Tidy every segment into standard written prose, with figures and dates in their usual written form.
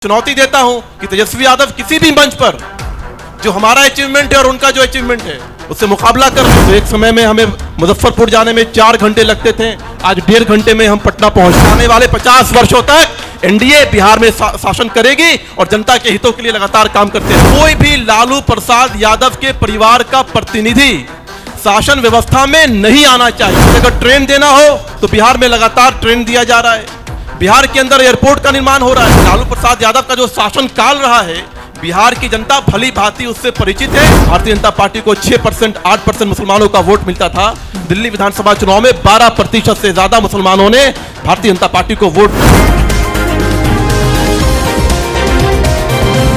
चुनौती देता हूं कि तेजस्वी यादव किसी भी मंच पर जो हमारा अचीवमेंट है और उनका जो अचीवमेंट है उससे मुकाबला कर रहे हैं। तो एक समय में हमें मुजफ्फरपुर जाने में 4 घंटे लगते थे, आज 1.5 घंटे में हम पटना पहुंच। आने वाले 50 वर्षों तक एनडीए बिहार में शासन करेगी और जनता के हितों के लिए लगातार काम करते हैं। कोई भी लालू प्रसाद यादव के परिवार का प्रतिनिधि शासन व्यवस्था में नहीं आना चाहिए। अगर ट्रेन देना हो तो बिहार में लगातार ट्रेन दिया जा रहा है, बिहार के अंदर एयरपोर्ट का निर्माण हो रहा है। लालू प्रसाद यादव का जो शासन काल रहा है, बिहार की जनता भली भांति उससे परिचित है। भारतीय जनता पार्टी को 6%, 8% मुसलमानों का वोट मिलता था। दिल्ली विधानसभा चुनाव में 12% से ज्यादा मुसलमानों ने भारतीय जनता पार्टी को वोट दिया।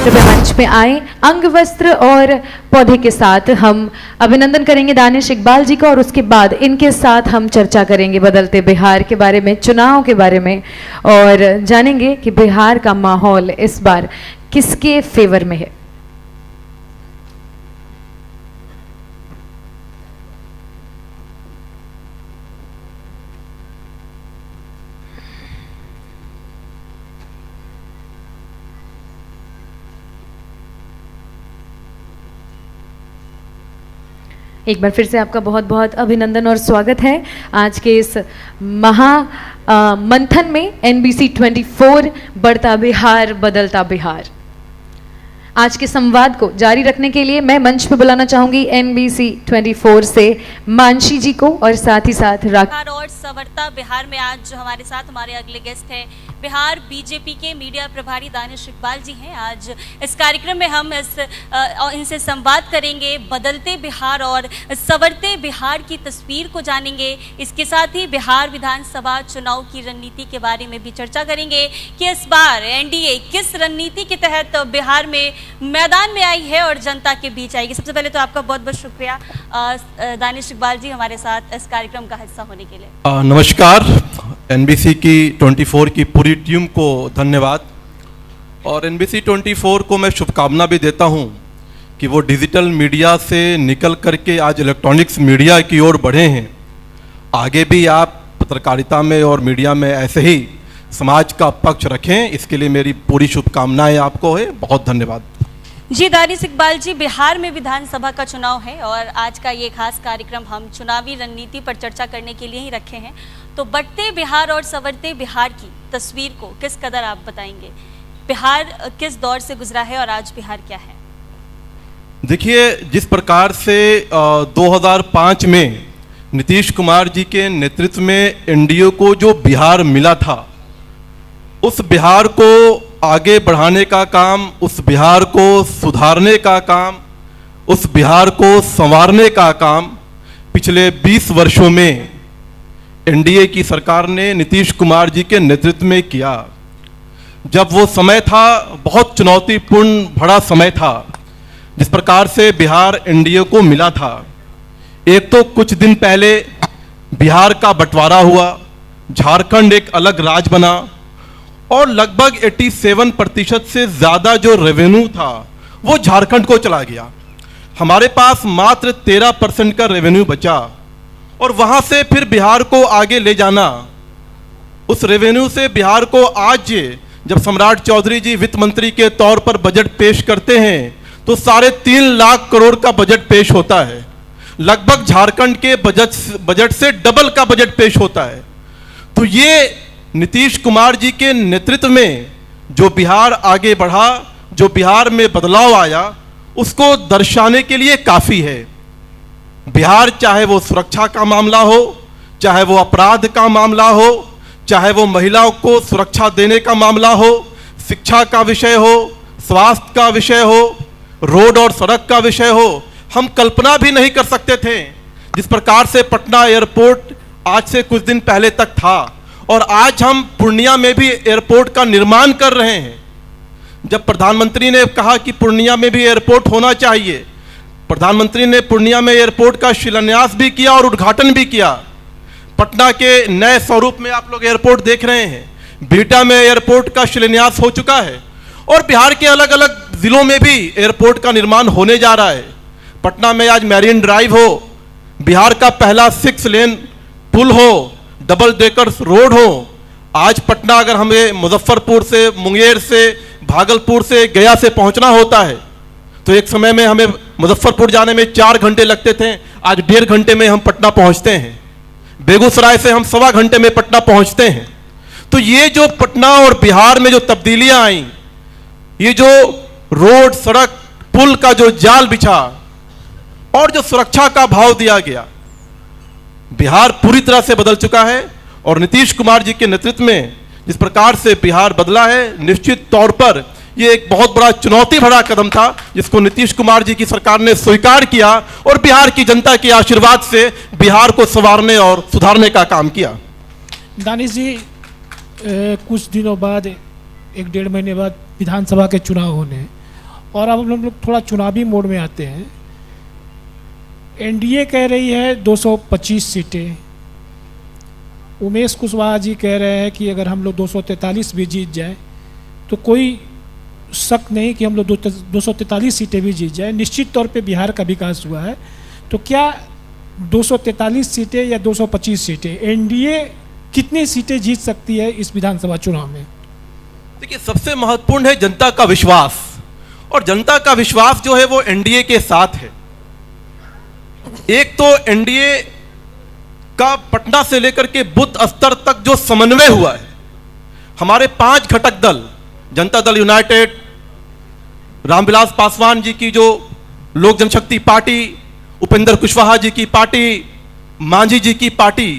मंच में आए अंग वस्त्र और पौधे के साथ हम अभिनंदन करेंगे दानिश इकबाल जी का, और उसके बाद इनके साथ हम चर्चा करेंगे बदलते बिहार के बारे में, चुनाव के बारे में, और जानेंगे कि बिहार का माहौल इस बार किसके फेवर में है। एक बार फिर से आपका बहुत बहुत अभिनंदन और स्वागत है आज के इस मंथन में। NBC 24 बढ़ता बिहार बदलता बिहार। आज के संवाद को जारी रखने के लिए मैं मंच पे बुलाना चाहूंगी NBC 24 से मानसी जी को, और साथ ही साथ बिहार और सवरता बिहार में आज जो हमारे साथ हमारे अगले गेस्ट हैं बिहार बीजेपी के मीडिया प्रभारी दानिश इकबाल जी हैं। आज इस कार्यक्रम में हम इनसे संवाद करेंगे, बदलते बिहार और सवरते बिहार की तस्वीर को जानेंगे। इसके साथ ही बिहार विधानसभा चुनाव की रणनीति के बारे में भी चर्चा करेंगे कि इस बार एनडीए किस रणनीति के तहत बिहार में मैदान में आई है और जनता के बीच आएगी। सबसे पहले तो आपका बहुत बहुत शुक्रिया दानिश इकबाल जी हमारे साथ इस कार्यक्रम का हिस्सा होने के लिए। नमस्कार, NBC की 24 की पूरी टीम को धन्यवाद, और NBC 24 को मैं शुभकामना भी देता हूं कि वो डिजिटल मीडिया से निकल करके आज इलेक्ट्रॉनिक्स मीडिया की ओर बढ़े हैं। आगे भी आप पत्रकारिता में और मीडिया में ऐसे ही समाज का पक्ष रखें, इसके लिए मेरी पूरी शुभकामनाएं आपको है। बहुत धन्यवाद जी। दानिश इकबाल जी, बिहार में विधानसभा का चुनाव है और आज का ये खास कार्यक्रम हम चुनावी रणनीति पर चर्चा करने के लिए ही रखे हैं। तो बढ़ते बिहार और सवरते बिहार की तस्वीर को किस कदर आप बताएंगे? बिहार किस दौर से गुजरा है और आज बिहार क्या है? देखिए, जिस प्रकार से 2005 में नीतीश कुमार जी के नेतृत्व में एनडीए को जो बिहार मिला था, उस बिहार को आगे बढ़ाने का काम, उस बिहार को सुधारने का काम, उस बिहार को संवारने का काम पिछले 20 वर्षों में एनडीए की सरकार ने नीतीश कुमार जी के नेतृत्व में किया। जब वो समय था, बहुत चुनौतीपूर्ण भरा समय था, जिस प्रकार से बिहार एनडीए को मिला था। एक तो कुछ दिन पहले बिहार का बंटवारा हुआ, झारखंड एक अलग राज्य बना और लगभग 87% से ज़्यादा जो रेवेन्यू था वो झारखंड को चला गया। हमारे पास मात्र 13% का रेवेन्यू बचा, और वहाँ से फिर बिहार को आगे ले जाना, उस रेवेन्यू से बिहार को आज जब सम्राट चौधरी जी वित्त मंत्री के तौर पर बजट पेश करते हैं तो 3.5 लाख करोड़ का बजट पेश होता है। लगभग झारखंड के बजट से डबल का बजट पेश होता है। तो ये नीतीश कुमार जी के नेतृत्व में जो बिहार आगे बढ़ा, जो बिहार में बदलाव आया, उसको दर्शाने के लिए काफ़ी है। बिहार चाहे वो सुरक्षा का मामला हो, चाहे वो अपराध का मामला हो, चाहे वो महिलाओं को सुरक्षा देने का मामला हो, शिक्षा का विषय हो, स्वास्थ्य का विषय हो, रोड और सड़क का विषय हो, हम कल्पना भी नहीं कर सकते थे जिस प्रकार से पटना एयरपोर्ट आज से कुछ दिन पहले तक था, और आज हम पूर्णिया में भी एयरपोर्ट का निर्माण कर रहे हैं। जब प्रधानमंत्री ने कहा कि पूर्णिया में भी एयरपोर्ट होना चाहिए, प्रधानमंत्री ने पूर्णिया में एयरपोर्ट का शिलान्यास भी किया और उद्घाटन भी किया। पटना के नए स्वरूप में आप लोग एयरपोर्ट देख रहे हैं। बिहटा में एयरपोर्ट का शिलान्यास हो चुका है, और बिहार के अलग अलग जिलों में भी एयरपोर्ट का निर्माण होने जा रहा है। पटना में आज मैरीन ड्राइव हो, बिहार का पहला 6 लेन पुल हो, डबल डेकर रोड हो, आज पटना अगर हमें मुजफ्फरपुर से, मुंगेर से, भागलपुर से गया से पहुंचना होता है तो एक समय में हमें मुजफ्फरपुर जाने में 4 घंटे लगते थे, आज 1.5 घंटे में हम पटना पहुंचते हैं। बेगूसराय से हम 1.25 घंटे में पटना पहुंचते हैं। तो ये जो पटना और बिहार में जो तब्दीलियां आई, ये जो रोड, सड़क, पुल का जो जाल बिछा और जो सुरक्षा का भाव दिया गया, बिहार पूरी तरह से बदल चुका है। और नीतीश कुमार जी के नेतृत्व में जिस प्रकार से बिहार बदला है, निश्चित तौर पर ये एक बहुत बड़ा चुनौती भरा कदम था जिसको नीतीश कुमार जी की सरकार ने स्वीकार किया और बिहार की जनता के आशीर्वाद से बिहार को संवारने और सुधारने का काम किया। दानिश जी, कुछ दिनों बाद, 1-1.5 महीने बाद विधानसभा के चुनाव होने हैं और अब हम लोग थोड़ा चुनावी मोड में आते हैं। एनडीए कह रही है 225 सीटें, उमेश कुशवाहा जी कह रहे हैं कि अगर हम लोग 243 भी जीत जाए तो कोई शक नहीं कि हम लोग 243 सीटें भी जीत जाए। निश्चित तौर पे बिहार का विकास हुआ है। तो क्या 243 सीटें या 225 सीटें, एनडीए कितनी सीटें जीत सकती है इस विधानसभा चुनाव में? देखिए, सबसे महत्वपूर्ण है जनता का विश्वास, और जनता का विश्वास जो है वो एनडीए के साथ है। एक तो एनडीए का पटना से लेकर के बूथ स्तर तक जो समन्वय हुआ है, हमारे 5 घटक दल, जनता दल यूनाइटेड, रामविलास पासवान जी की जो लोक जनशक्ति पार्टी, उपेंद्र कुशवाहा जी की पार्टी, मांझी जी की पार्टी,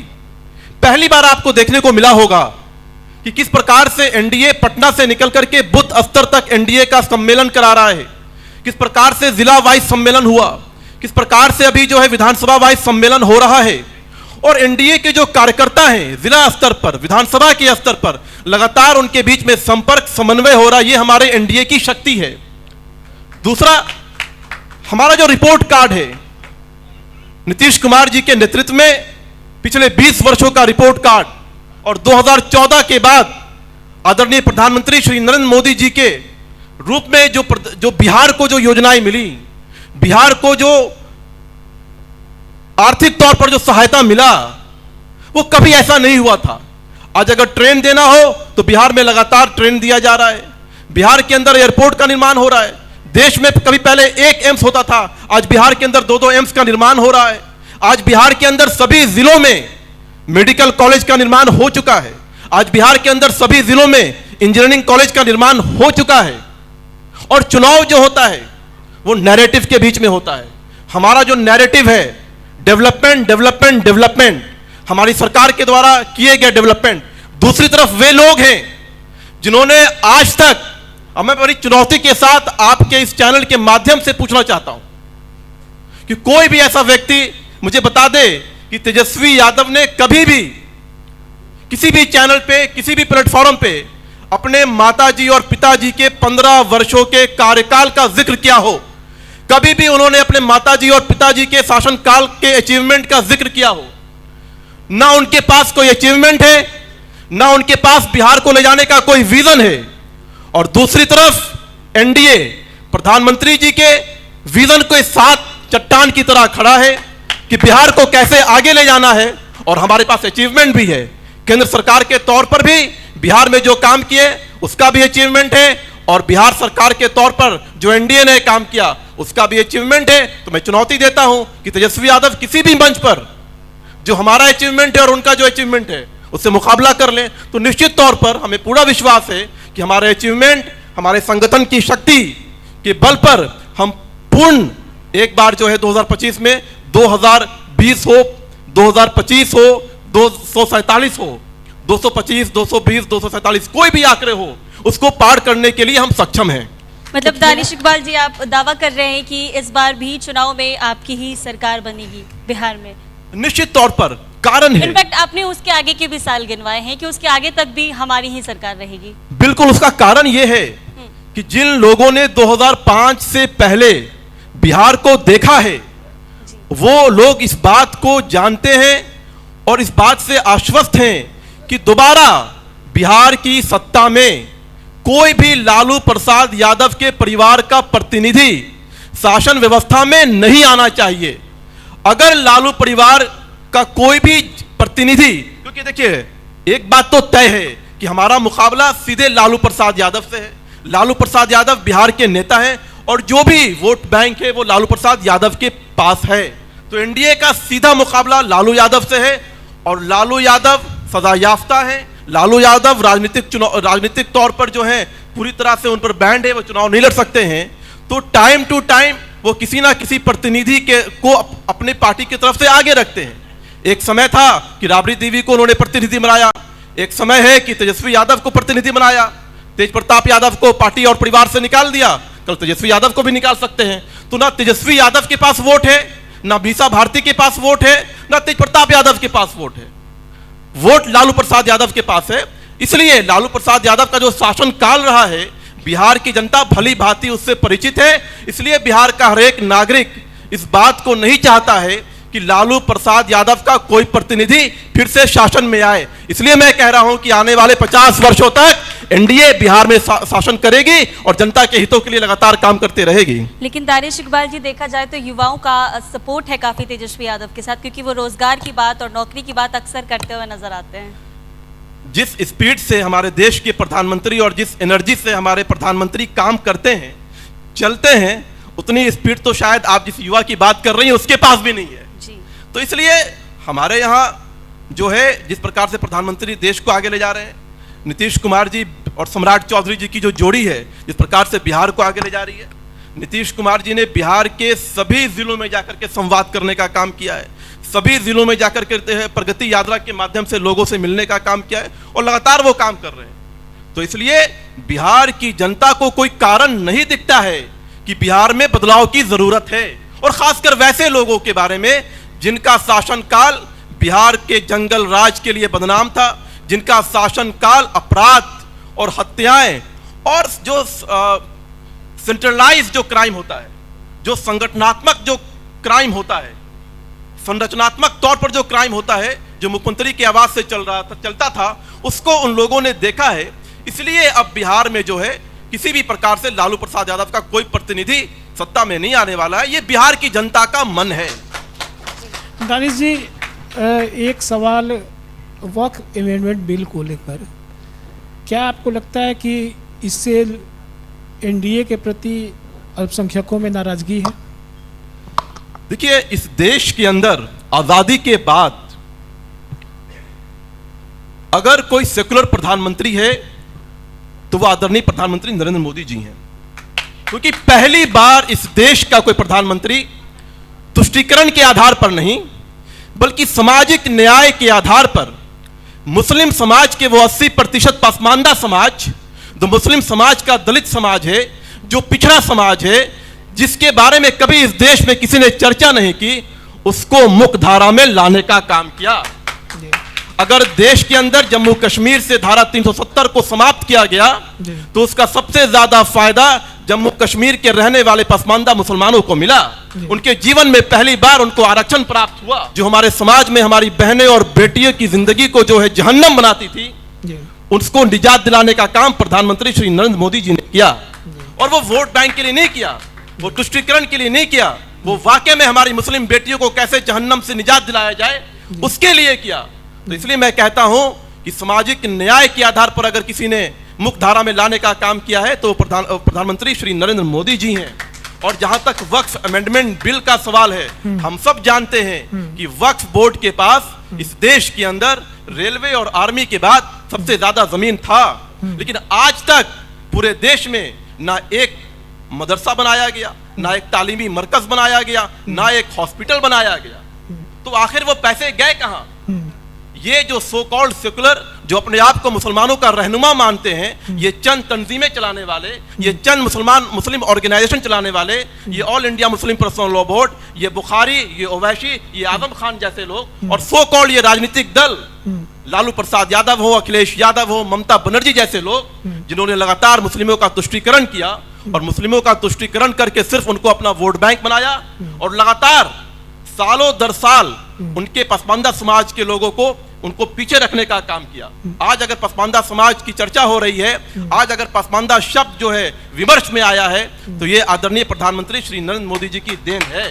पहली बार आपको देखने को मिला होगा कि किस प्रकार से एनडीए पटना से निकल करके बूथ स्तर तक एनडीए का सम्मेलन करा रहा है, किस प्रकार से जिला वाइज सम्मेलन हुआ, किस प्रकार से अभी जो है विधानसभा वाइज सम्मेलन हो रहा है। और एनडीए के जो कार्यकर्ता हैं जिला स्तर पर, विधानसभा के स्तर पर, लगातार उनके बीच में संपर्क, समन्वय हो रहा है। ये हमारे एनडीए की शक्ति है। दूसरा, हमारा जो रिपोर्ट कार्ड है, नीतीश कुमार जी के नेतृत्व में पिछले 20 वर्षों का रिपोर्ट कार्ड, और 2014 के बाद आदरणीय प्रधानमंत्री श्री नरेंद्र मोदी जी के रूप में जो बिहार को जो योजनाएं मिली, बिहार को जो आर्थिक तौर पर जो सहायता मिला, वो कभी ऐसा नहीं हुआ था। आज अगर ट्रेन देना हो तो बिहार में लगातार ट्रेन दिया जा रहा है। बिहार के अंदर एयरपोर्ट का निर्माण हो रहा है। देश में कभी पहले 1 एम्स होता था, आज बिहार के अंदर 2-2 एम्स का निर्माण हो रहा है। आज बिहार के अंदर सभी जिलों में मेडिकल कॉलेज का निर्माण हो चुका है। आज बिहार के अंदर सभी जिलों में इंजीनियरिंग कॉलेज का निर्माण हो चुका है। और चुनाव जो होता है वो नैरेटिव के बीच में होता है। हमारा जो नैरेटिव है, डेवलपमेंट डेवलपमेंट डेवलपमेंट, हमारी सरकार के द्वारा किए गए डेवलपमेंट। दूसरी तरफ वे लोग हैं जिन्होंने आज तक, अब मैं बड़ी चुनौती के साथ आपके इस चैनल के माध्यम से पूछना चाहता हूं कि कोई भी ऐसा व्यक्ति मुझे बता दे कि तेजस्वी यादव ने कभी भी किसी भी चैनल पे, किसी भी प्लेटफॉर्म पे अपने माताजी और पिताजी के 15 वर्षों के कार्यकाल का जिक्र किया हो। कभी भी उन्होंने अपने माताजी और पिताजी के शासनकाल के अचीवमेंट का जिक्र किया हो। ना उनके पास कोई अचीवमेंट है, ना उनके पास बिहार को ले जाने का कोई विजन है। और दूसरी तरफ एनडीए प्रधानमंत्री जी के विजन के साथ चट्टान की तरह खड़ा है कि बिहार को कैसे आगे ले जाना है। और हमारे पास अचीवमेंट भी है। केंद्र सरकार के तौर पर भी बिहार में जो काम किए उसका भी अचीवमेंट है, और बिहार सरकार के तौर पर जो एनडीए ने काम किया उसका भी अचीवमेंट है। तो मैं चुनौती देता हूं कि तेजस्वी यादव किसी भी मंच पर जो हमारा अचीवमेंट है और उनका जो अचीवमेंट है उससे मुकाबला कर लें, तो निश्चित तौर पर हमें पूरा विश्वास है कि हमारे अचीवमेंट, हमारे संगठन की शक्ति के बल पर हम पूर्ण एक बार जो है 2025 में 2020 हो, 2025 हो, 247 हो, 225, 220, 247 कोई भी आंकड़े हो, उसको पार करने के लिए हम सक्षम हैं। मतलब दानिश इकबाल जी, आप दावा कर रहे हैं कि इस बार भी चुनाव में आपकी ही सरकार बनेगी बिहार में? निश्चित तौर पर। कारण है, इनफैक्ट आपने उसके आगे के भी साल गिनवाए हैं कि उसके आगे तक भी हमारी ही सरकार रहेगी। बिल्कुल, उसका कारण यह है कि जिन लोगों ने 2005 से पहले बिहार को देखा है, वो लोग इस बात को जानते हैं और इस बात से आश्वस्त हैं कि दोबारा बिहार की सत्ता में कोई भी लालू प्रसाद यादव के परिवार का प्रतिनिधि शासन व्यवस्था में नहीं आना चाहिए। अगर लालू परिवार का कोई भी प्रतिनिधि, क्योंकि देखिए एक बात तो तय है कि हमारा मुकाबला सीधे लालू प्रसाद यादव से है। लालू प्रसाद यादव बिहार के नेता हैं और जो भी वोट बैंक है वो लालू प्रसाद यादव के पास है। तो एनडीए का सीधा मुकाबला लालू यादव से है और लालू यादव सजायाफ्ता है। लालू यादव राजनीतिक तौर पर जो है पूरी तरह से उन पर बैंड है, वो चुनाव नहीं लड़ सकते हैं। तो टाइम टू टाइम वो किसी ना किसी प्रतिनिधि को अपने पार्टी की तरफ से आगे रखते हैं। एक समय था कि राबड़ी देवी को उन्होंने प्रतिनिधि बनाया, एक समय है कि तेजस्वी यादव को प्रतिनिधि बनाया, तेज प्रताप यादव को पार्टी और परिवार से निकाल दिया, कल तेजस्वी यादव को भी निकाल सकते हैं। तो ना तेजस्वी यादव के पास वोट है, ना बीसा भारती के पास वोट है, ना तेज प्रताप यादव के पास वोट है। वोट लालू प्रसाद यादव के पास है। इसलिए लालू प्रसाद यादव का जो शासन काल रहा है, बिहार की जनता भली भांति उससे परिचित है। इसलिए बिहार का हर एक नागरिक इस बात को नहीं चाहता है कि लालू प्रसाद यादव का कोई प्रतिनिधि फिर से शासन में आए। इसलिए मैं कह रहा हूं कि आने वाले 50 वर्षों तक एनडीए बिहार में शासन करेगी और जनता के हितों के लिए लगातार काम करते रहेगी। लेकिन दानिश इकबाल जी, देखा जाए तो युवाओं का सपोर्ट है काफी तेजस्वी यादव के साथ, क्योंकि वो रोजगार की बात और नौकरी की बात अक्सर करते हुए नजर आते हैं। जिस स्पीड से हमारे देश के प्रधानमंत्री और जिस एनर्जी से हमारे प्रधानमंत्री काम करते हैं, चलते हैं, उतनी स्पीड तो शायद आप जिस युवा की बात कर रही हैं उसके पास भी नहीं है जी। तो इसलिए हमारे यहाँ जो है जिस प्रकार से प्रधानमंत्री देश को आगे ले जा रहे हैं, नीतीश कुमार जी और सम्राट चौधरी जी की जो जोड़ी है जिस प्रकार से बिहार को आगे ले जा रही है। नीतीश कुमार जी ने बिहार के सभी जिलों में जाकर के संवाद करने का काम किया है, सभी जिलों में जाकर के प्रगति यात्रा के माध्यम से लोगों से मिलने का काम किया है और लगातार वो काम कर रहे हैं। तो इसलिए बिहार की जनता को कोई कारण नहीं दिखता है कि बिहार में बदलाव की जरूरत है, और खासकर वैसे लोगों के बारे में जिनका शासनकाल बिहार के जंगल राज के लिए बदनाम था, जिनका शासनकाल अपराध और हत्याएं और जो सेंट्रलाइज जो क्राइम होता है, जो संगठनात्मक जो क्राइम होता है, संरचनात्मक तौर पर जो क्राइम होता है, जो मुख्यमंत्री की आवाज से चलता था, उसको उन लोगों ने देखा है। इसलिए अब बिहार में जो है किसी भी प्रकार से लालू प्रसाद यादव का कोई प्रतिनिधि सत्ता में नहीं आने वाला है। ये बिहार की जनता का मन है। दानिश जी, एक सवाल वक्फ अमेंडमेंट बिल को लेकर, क्या आपको लगता है कि इससे एनडीए के प्रति अल्पसंख्यकों में नाराजगी है? देखिए, इस देश के अंदर आजादी के बाद अगर कोई सेकुलर प्रधानमंत्री है तो वह आदरणीय प्रधानमंत्री नरेंद्र मोदी जी हैं, क्योंकि पहली बार इस देश का कोई प्रधानमंत्री तुष्टीकरण के आधार पर नहीं बल्कि सामाजिक न्याय के आधार पर मुस्लिम समाज के वो 80% पसमानदा समाज, जो मुस्लिम समाज का दलित समाज है, जो पिछड़ा समाज है, जिसके बारे में कभी इस देश में किसी ने चर्चा नहीं की, उसको मुख्य धारा में लाने का काम किया। अगर देश के अंदर जम्मू कश्मीर से धारा 370 को समाप्त किया गया तो उसका सबसे ज्यादा फायदा जम्मू कश्मीर के रहने वाले पसमानदा मुसलमानों को मिला। उनके जीवन में पहली बार उनको आरक्षण प्राप्त हुआ। जो हमारे समाज में हमारी बहनें और बेटियों की जिंदगी को जो है जहन्नम बनाती थी, उसको निजात दिलाने का काम प्रधानमंत्री श्री नरेंद्र मोदी जी ने किया। और वो वोट बैंक के लिए नहीं किया, वो तुष्टीकरण के लिए नहीं किया, वो वाकई में हमारी मुस्लिम बेटियों को कैसे जहन्नम से निजात दिलाया जाए उसके लिए किया। तो इसलिए मैं कहता हूं कि सामाजिक न्याय के आधार पर अगर किसी ने मुख्य धारा में लाने का काम किया है तो प्रधानमंत्री श्री नरेंद्र मोदी जी हैं। और जहां तक वक्फ अमेंडमेंट बिल का सवाल है, हम सब जानते हैं कि वक्फ बोर्ड के पास इस देश के अंदर रेलवे और आर्मी के बाद सबसे ज्यादा जमीन था, लेकिन आज तक पूरे देश में ना एक मदरसा बनाया गया, ना एक तालीमी मरकज बनाया गया, ना एक हॉस्पिटल बनाया गया। तो आखिर वो पैसे गए कहां? ये जो सो कॉल्ड सेकुलर, जो अपने आप को मुसलमानों का रहनुमा मानते हैं, ये चंद तंजीमें चलाने वाले, ये चंद मुस्लिम ऑर्गेनाइजेशन चलाने वाले, ये all India Muslim personal law board, ये बुखारी, ये ओवैसी, ये आजम खान जैसे लोग, और सो कॉल्ड ये राजनीतिक दल, लालू प्रसाद यादव हो, अखिलेश यादव हो, ममता बनर्जी जैसे लोग, जिन्होंने लगातार मुस्लिमों का तुष्टीकरण किया और मुस्लिमों का तुष्टीकरण करके सिर्फ उनको अपना वोट बैंक बनाया और लगातार सालों दर साल उनके पसमानदा समाज के लोगों को उनको पीछे रखने का काम किया। आज अगर पसमानदा समाज की चर्चा हो रही है, आज अगर पसमानदा शब्द जो है विमर्श में आया है, तो ये आदरणीय प्रधानमंत्री श्री नरेंद्र मोदी जी की देन है।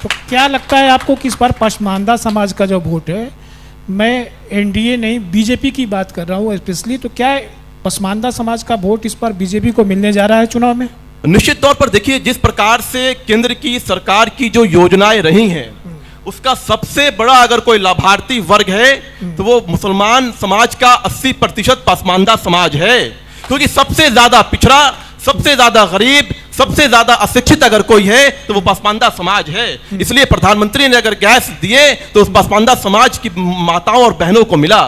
तो क्या लगता है आपको कि इस बार पसमानदा समाज का जो वोट है, मैं एनडीए नहीं बीजेपी की बात कर रहा हूँ स्पेशली, तो क्या पसमानदा समाज का वोट इस पर बीजेपी को मिलने जा रहा है चुनाव में? निश्चित तौर पर देखिए, जिस प्रकार से केंद्र की सरकार की जो योजनाएं रही हैं, उसका सबसे बड़ा अगर कोई लाभार्थी वर्ग है तो वो मुसलमान समाज का 80% पसमानदा समाज है। क्योंकि सबसे ज्यादा पिछड़ा, सबसे ज्यादा गरीब, सबसे ज्यादा अशिक्षित अगर कोई है तो वो पसमानदा समाज है। इसलिए प्रधानमंत्री ने अगर गैस दिए तो उस पसमानदा समाज की माताओं और बहनों को मिला।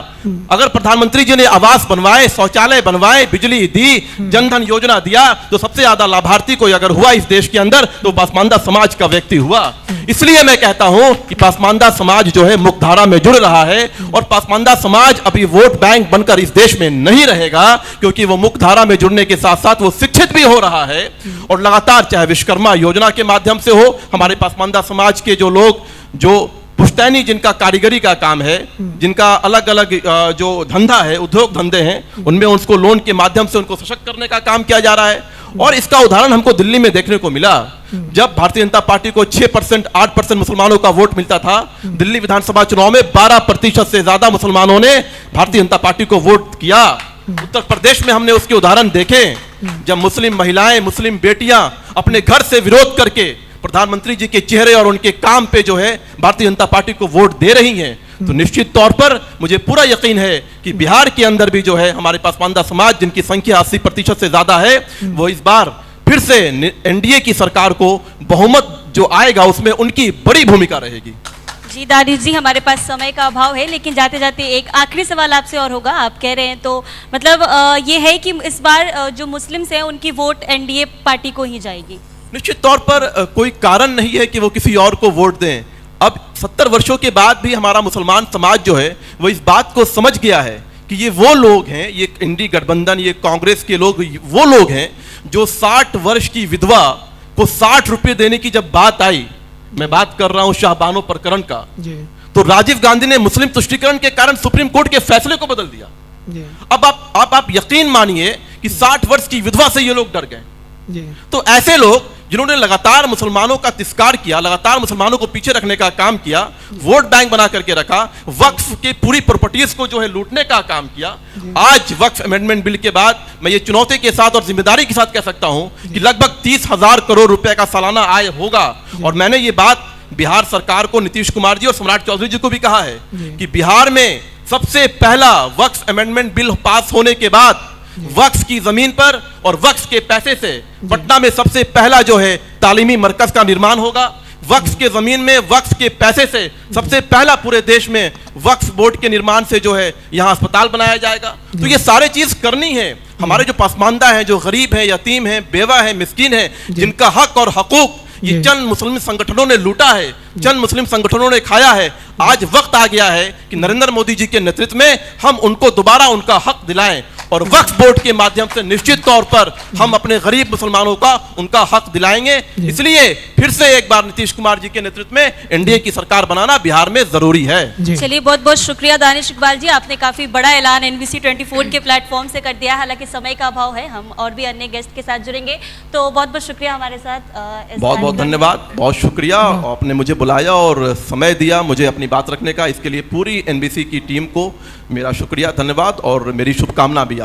अगर प्रधानमंत्री जी ने आवास बनवाए, शौचालय बनवाए, बिजली दी, जनधन योजना दिया, तो सबसे ज्यादा लाभार्थी कोई अगर हुआ इस देश के अंदर तो पसमानदा समाज का व्यक्ति हुआ। इसलिए मैं कहता हूं कि पसमानदा समाज जो है मुख्यधारा में जुड़ रहा है, और पसमानदा समाज अभी वोट बैंक बनकर इस देश में नहीं रहेगा, क्योंकि वो मुख्यधारा में जुड़ने के साथ साथ वो शिक्षित भी हो रहा है। और लगातार चाहे विश्वकर्मा योजना के माध्यम से हो, हमारे पसमानदा समाज के जो लोग जो पुश्तैनी जिनका कारीगरी का काम है, जिनका अलग अलग जो धंधा है, उद्योग धंधे हैं, उनमें उसको लोन के माध्यम से उनको सशक्त करने का काम किया जा रहा है। और इसका उदाहरण हमको दिल्ली में देखने को मिला। जब भारतीय जनता पार्टी को 6%, 8% मुसलमानों का वोट मिलता था, दिल्ली विधानसभा चुनाव में 12% से ज्यादा मुसलमानों ने भारतीय जनता पार्टी को वोट किया। उत्तर प्रदेश में हमने उसके उदाहरण देखे, जब मुस्लिम महिलाएं, मुस्लिम बेटियां अपने घर से विरोध करके प्रधानमंत्री जी के चेहरे और उनके काम पे जो है भारतीय जनता पार्टी को वोट दे रही हैं। तो निश्चित तौर पर मुझे पूरा यकीन है कि बिहार के अंदर भी जो है हमारे पसमानदा समाज, जिनकी संख्या 80% से ज्यादा है, वो इस बार फिर से एनडीए की सरकार को बहुमत जो आएगा उसमें उनकी बड़ी भूमिका रहेगी। जी दानिश जी, हमारे पास समय का अभाव है, लेकिन जाते जाते एक आखिरी सवाल आपसे और होगा। आप कह रहे हैं तो मतलब ये है कि इस बार जो मुस्लिम्स हैं उनकी वोट एनडीए पार्टी को ही जाएगी? निश्चित तौर पर कोई कारण नहीं है कि वो किसी और को वोट दें। अब 70 वर्षों के बाद भी हमारा मुसलमान समाज जो है वो इस बात को समझ गया है कि ये वो लोग हैं, ये इंडी गठबंधन, ये कांग्रेस के लोग वो लोग हैं जो 60 वर्ष की विधवा को 60 रुपए देने की जब बात आई, मैं बात कर रहा हूं शाहबानो प्रकरण का, तो राजीव गांधी ने मुस्लिम तुष्टीकरण के कारण सुप्रीम कोर्ट के फैसले को बदल दिया। अब आप यकीन मानिए कि 60 वर्ष की विधवा से ये लोग डर गए। तो ऐसे लोग जिन्होंने लगातार मुसलमानों का तिरस्कार किया, लगातार मुसलमानों को पीछे रखने का काम किया, वोट बैंक बना करके रखा, वक्फ के पूरी प्रॉपर्टीज को जो है लूटने का काम किया, आज वक्फ अमेंडमेंट बिल के बाद मैं ये चुनौती के साथ और जिम्मेदारी के साथ कह सकता हूं कि लगभग 30,000 करोड़ रुपए का सालाना आय होगा। और मैंने ये बात बिहार सरकार को, नीतीश कुमार जी और सम्राट चौधरी जी को भी कहा है कि बिहार में सबसे पहला वक्फ अमेंडमेंट बिल पास होने के बाद वक्फ की जमीन पर और वक्फ के पैसे से पटना में सबसे पहला जो है तालीमी मरकज का निर्माण होगा। वक्फ के जमीन में वक्फ के पैसे से सबसे पहला पूरे देश में वक्फ बोर्ड के निर्माण से जो है यहाँ अस्पताल बनाया जाएगा। तो ये सारे चीज करनी है। हमारे जो पसमानदा हैं, जो गरीब हैं, यतीम हैं, बेवा हैं, मिस्कीन हैं, जिनका हक और हकूक ये चंद मुस्लिम संगठनों ने लूटा है, चंद मुस्लिम संगठनों ने खाया है। आज वक्त आ गया है कि नरेंद्र मोदी जी के नेतृत्व में हम उनको दोबारा उनका हक दिलाएं, और वक्फ बोर्ड के माध्यम से निश्चित तौर पर हम अपने गरीब मुसलमानों का उनका हक दिलाएंगे। इसलिए फिर से एक बार नीतीश कुमार जी के नेतृत्व में एनडीए की सरकार बनाना बिहार में जरूरी है। चलिए, बहुत बहुत शुक्रिया दानिश इकबाल जी, आपने काफी बड़ा ऐलान एनबीसी 24 के प्लेटफॉर्म से कर दिया। हालांकि समय का अभाव है, हम और भी अन्य गेस्ट के साथ जुड़ेंगे, तो बहुत बहुत शुक्रिया हमारे साथ। बहुत बहुत धन्यवाद, बहुत शुक्रिया, आपने मुझे बुलाया और समय दिया मुझे अपनी बात रखने का। इसके लिए पूरी एनबीसी की टीम को मेरा शुक्रिया, धन्यवाद और मेरी शुभकामना भी